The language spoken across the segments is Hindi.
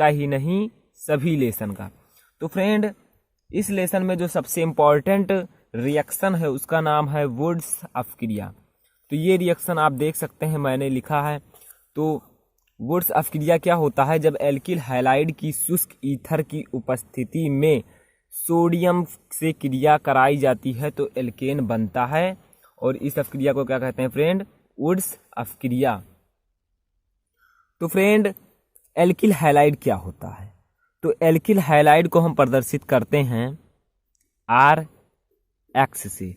का ही नहीं सभी लेसन का। तो फ्रेंड इस लेसन में जो सबसे इम्पॉर्टेंट रिएक्शन है उसका नाम है वुड्स अपक्रिया। तो ये रिएक्शन आप देख सकते हैं मैंने लिखा है। तो वुड्स अपक्रिया क्या होता है, जब एल्किल हैलाइड की शुष्क ईथर की उपस्थिति में सोडियम से क्रिया कराई जाती है तो एल्केन बनता है, और इस अपक्रिया को क्या कहते हैं फ्रेंड, वुड्स अपक्रिया। तो फ्रेंड एल्किल हैलाइड क्या होता है, तो एल्किल हैलाइड को हम प्रदर्शित करते हैं RX से।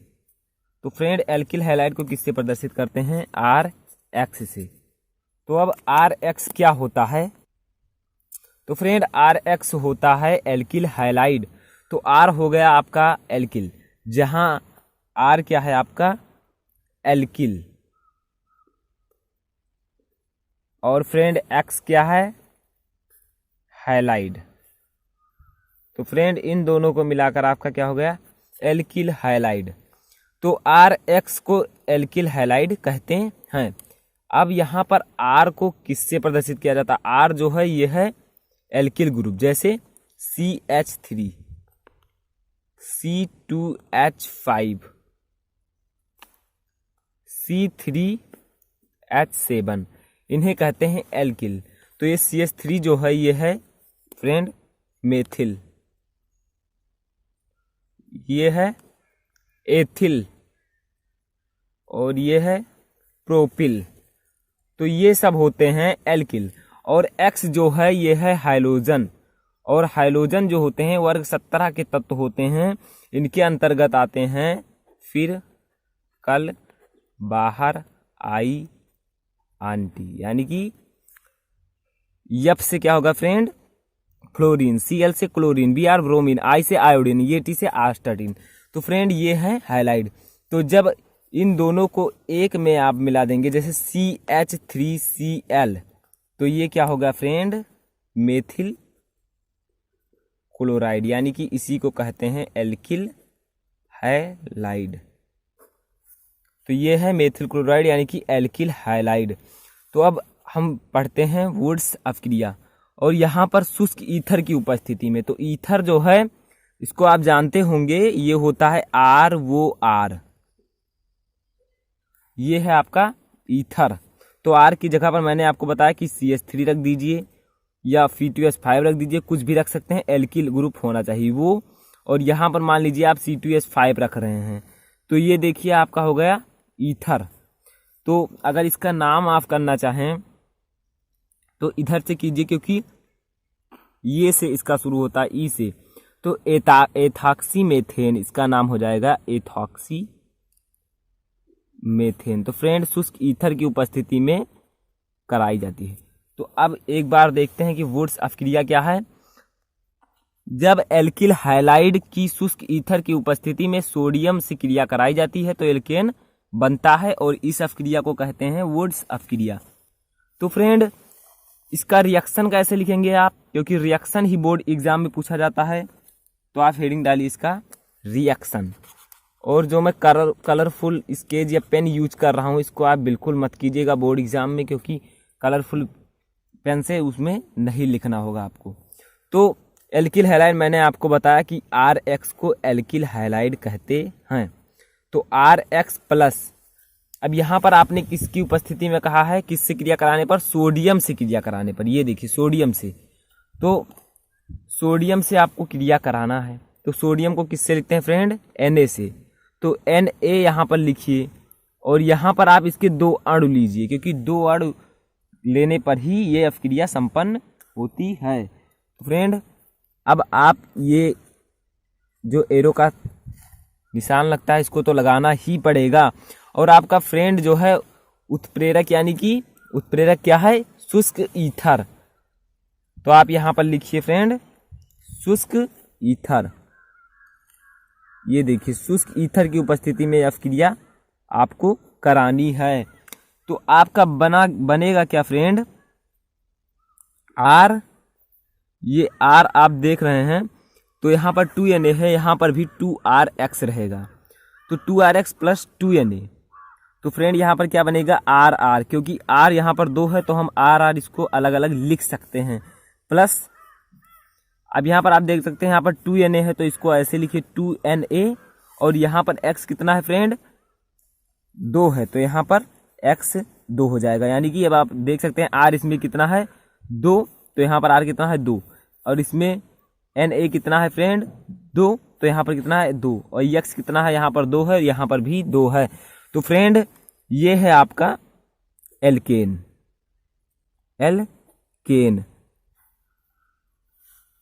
तो फ्रेंड एल्किल हैलाइड को किससे प्रदर्शित करते हैं, RX से। तो अब RX क्या होता है, तो फ्रेंड RX होता है एल्किल हैलाइड। तो R हो गया आपका एल्किल, जहां R क्या है आपका एल्किल, और फ्रेंड X क्या है हैलाइड। तो फ्रेंड इन दोनों को मिलाकर आपका क्या हो गया एल्किल हैलाइड। तो RX को एल्किल हैलाइड कहते हैं। अब यहाँ पर R को किससे प्रदर्शित किया जाता है, R जो है ये है एल्किल ग्रुप, जैसे CH3 C2H5 C3H7, इन्हें कहते हैं एल्किल। तो ये CH3 जो है ये है फ्रेंड मेथिल, ये है एथिल, और ये है प्रोपिल। तो ये सब होते हैं एल्किल। और X जो है ये है हाइलोजन, और हाइलोजन जो होते हैं वर्ग 17 के तत्व होते हैं, इनके अंतर्गत आते हैं फिर कल बाहर आई आंटी, यानी कि F से क्या होगा फ्रेंड क्लोरीन, Cl से क्लोरीन, Br ब्रोमीन, I से आयोडीन, ये T से आस्टाटीन। तो फ्रेंड ये है हैलाइड। तो जब इन दोनों को एक में आप मिला देंगे, जैसे CH3Cl, तो ये क्या होगा फ्रेंड मेथिल क्लोराइड, यानी कि इसी को कहते हैं एल्किल हैलाइड। तो ये है मेथिल क्लोराइड यानी कि एल्किल हैलाइड। तो अब हम पढ़ते हैं वुड्स अपक्रिया, और यहाँ पर शुष्क ईथर की उपस्थिति में, तो ईथर जो है इसको आप जानते होंगे, ये होता है ROR, ये है आपका ईथर। तो R की जगह पर मैंने आपको बताया कि CH3 रख दीजिए या Fe2S5 रख दीजिए, कुछ भी रख सकते हैं, एल्किल ग्रुप होना चाहिए वो। और यहाँ पर मान लीजिए आप C2S5 रख रहे हैं, तो ये देखिए आपका हो गया ईथर। तो अगर इसका नाम आप करना चाहें तो इधर से कीजिए, क्योंकि ये से इसका शुरू होता है ई से। तो एथॉक्सी मेथेन इसका नाम हो जाएगा एथॉक्सी मेथेन। तो फ्रेंड शुष्क ईथर की उपस्थिति में कराई जाती है। तो अब एक बार देखते हैं कि वुड्स अपक्रिया क्या है। जब एल्किल हैलाइड की शुष्क ईथर की उपस्थिति में सोडियम से क्रिया कराई जाती है तो एल्केन बनता है, और इस अपक्रिया को कहते हैं वुड्स अपक्रिया। तो फ्रेंड इसका रिएक्शन कैसे लिखेंगे आप, क्योंकि रिएक्शन ही बोर्ड एग्जाम में पूछा जाता है। तो आप हेडिंग डालिए इसका रिएक्शन। और जो मैं कलरफुल स्केच या पेन यूज कर रहा हूँ इसको आप बिल्कुल मत कीजिएगा बोर्ड एग्जाम में, क्योंकि कलरफुल पेन से उसमें नहीं लिखना होगा आपको। तो एल्किल हैलाइड मैंने आपको बताया कि RX को एल्किल हैलाइड कहते हैं। तो RX प्लस, अब यहाँ पर आपने किसकी उपस्थिति में कहा है, किससे क्रिया कराने पर, सोडियम से क्रिया कराने पर। ये देखिए सोडियम से, तो सोडियम से आपको क्रिया कराना है। तो सोडियम को किससे लिखते हैं फ्रेंड, Na से। तो Na यहाँ पर लिखिए, और यहाँ पर आप इसके 2 अणु लीजिए, क्योंकि 2 अणु लेने पर ही ये अपक्रिया संपन्न होती है। तो फ्रेंड अब आप ये जो एरो का निशान लगता है इसको तो लगाना ही पड़ेगा। और आपका फ्रेंड जो है उत्प्रेरक, यानी कि उत्प्रेरक क्या है, शुष्क ईथर। तो आप यहाँ पर लिखिए फ्रेंड शुष्क ईथर। ये देखिए शुष्क ईथर की उपस्थिति में अपक्रिया आपको करानी है। तो आपका बनेगा क्या फ्रेंड, R, ये R आप देख रहे हैं, तो यहाँ पर 2Na है, यहाँ पर भी 2RX रहेगा। तो 2RX प्लस 2Na, तो फ्रेंड यहाँ पर क्या बनेगा RR, क्योंकि R यहाँ पर 2 है तो हम RR इसको अलग अलग लिख सकते हैं, प्लस अब यहाँ पर आप देख सकते हैं यहाँ पर 2Na है तो इसको ऐसे लिखिए 2Na, और यहाँ पर x कितना है फ्रेंड 2 है तो यहाँ पर x 2 हो जाएगा। यानी कि अब आप देख सकते हैं R इसमें कितना है 2, तो यहाँ पर R कितना है 2, और इसमें Na कितना है फ्रेंड 2, तो यहाँ पर कितना है 2, और x कितना है यहाँ पर 2 है, यहाँ पर भी 2 है। तो फ्रेंड ये है आपका एल्केन।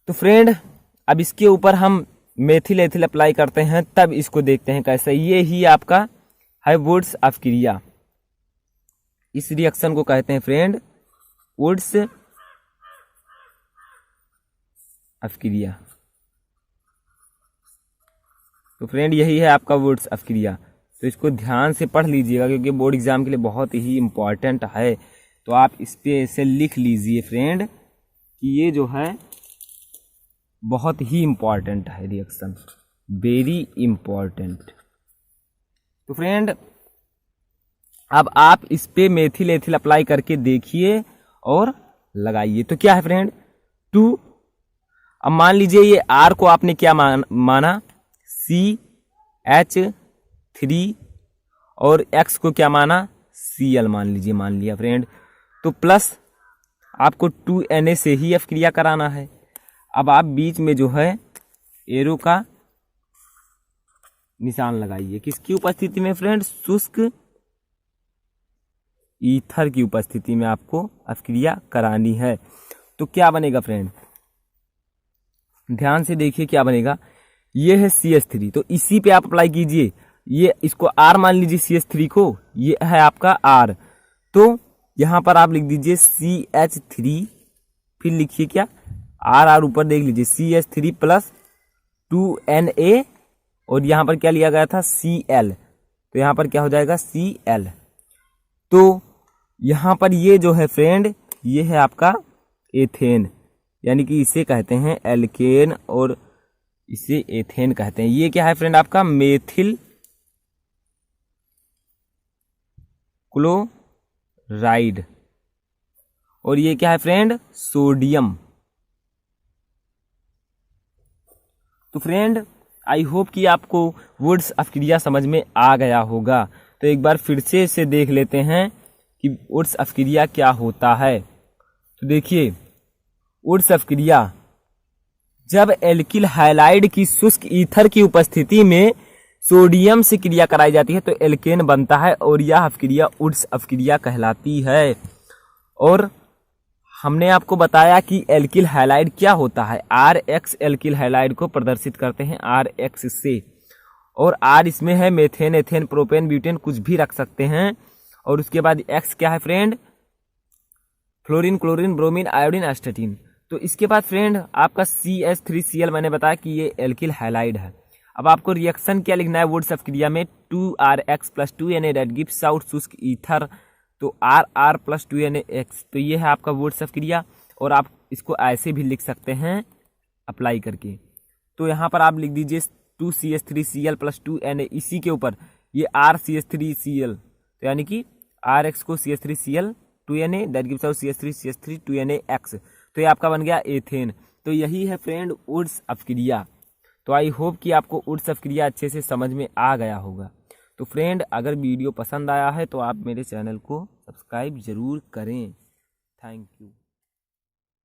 तो फ्रेंड अब इसके ऊपर हम मेथिल एथिल अप्लाई करते हैं, तब इसको देखते हैं कैसे। ये ही आपका है वुड्स अफ्किरिया। इस रिएक्शन को कहते हैं फ्रेंड वुड्स अफ्किरिया। तो फ्रेंड यही है आपका वुड्स अफ्किरिया। तो इसको ध्यान से पढ़ लीजिएगा क्योंकि बोर्ड एग्जाम के लिए बहुत ही इम्पॉर्टेंट है। तो आप इस पे ऐसे लिख लीजिए फ्रेंड कि ये जो है बहुत ही इम्पॉर्टेंट है रिएक्शन, वेरी इम्पॉर्टेंट। तो फ्रेंड अब आप इस पे मेथिल एथिल अप्लाई करके देखिए और लगाइए। तो क्या है फ्रेंड 2। अब मान लीजिए ये R को आपने क्या माना CH3, और X को क्या माना Cl मान लिया फ्रेंड। तो प्लस आपको 2Na से ही अफ्क्रिया कराना है। अब आप बीच में जो है एरो का निशान लगाइए। किसकी उपस्थिति में फ्रेंड शुष्क ईथर की उपस्थिति में आपको अफ्क्रिया करानी है। तो क्या बनेगा फ्रेंड ध्यान से देखिए क्या बनेगा। ये है CH3, तो इसी पे आप अप्लाई कीजिए। ये इसको R मान लीजिए CH3 को, ये है आपका R। तो यहां पर आप लिख दीजिए CH3, फिर लिखिए क्या R ऊपर देख लीजिए CH3 प्लस 2Na, और यहां पर क्या लिया गया था Cl, तो यहां पर क्या हो जाएगा Cl। तो यहां पर ये जो है फ्रेंड ये है आपका एथेन, यानी कि इसे कहते हैं एल्केन और इसे एथेन कहते हैं। ये क्या है फ्रेंड आपका मेथिल क्लोराइड, और ये क्या है फ्रेंड सोडियम। तो फ्रेंड आई होप कि आपको वुड्स अफ्क्रिया समझ में आ गया होगा। तो एक बार फिर से इसे देख लेते हैं कि वुड्स अफ्क्रिया क्या होता है। तो देखिए वुड्स अफ्क्रिया जब एल्किल हैलाइड की शुष्क ईथर की उपस्थिति में सोडियम से क्रिया कराई जाती है तो एल्केन बनता है, और यह अफ्क्रिया वुड्स अफ्क्रिया कहलाती है। और हमने आपको बताया कि एल्किल हैलाइड क्या होता है। RX एल्किल हैलाइड को प्रदर्शित करते हैं RX से, और R इसमें है मेथेन एथेन प्रोपेन ब्यूटेन कुछ भी रख सकते हैं। और उसके बाद X क्या है friend fluorine chlorine bromine iodine एस्टेटिन। तो इसके बाद फ्रेंड आपका CH3Cl मैंने बताया कि ये एल्किल हैलाइड है। अब आपको रिएक्शन क्या लिखना है वुड्स अफ्क्रिया में 2RX plus 2Na that gives out शुष्क ईथर, तो RR प्लस 2NaX। तो ये है आपका वुड्स अफ्क्रिया, और आप इसको ऐसे भी लिख सकते हैं अप्लाई करके। तो यहाँ पर आप लिख दीजिए 2CH3Cl प्लस 2Na, इसी के ऊपर ये RCH3Cl, तो यानी कि RX को CH3Cl 2Na that gives out CH3 2NaX। तो ये आपका बन गया एथेन। तो यही है फ्रेंड वुड्स अफ्क्रिया। तो आई होप कि आपको वुड्स अफ्क्रिया अच्छे से समझ में आ गया होगा। तो फ्रेंड अगर वीडियो पसंद आया है तो आप मेरे चैनल को सब्सक्राइब ज़रूर करें। Thank you.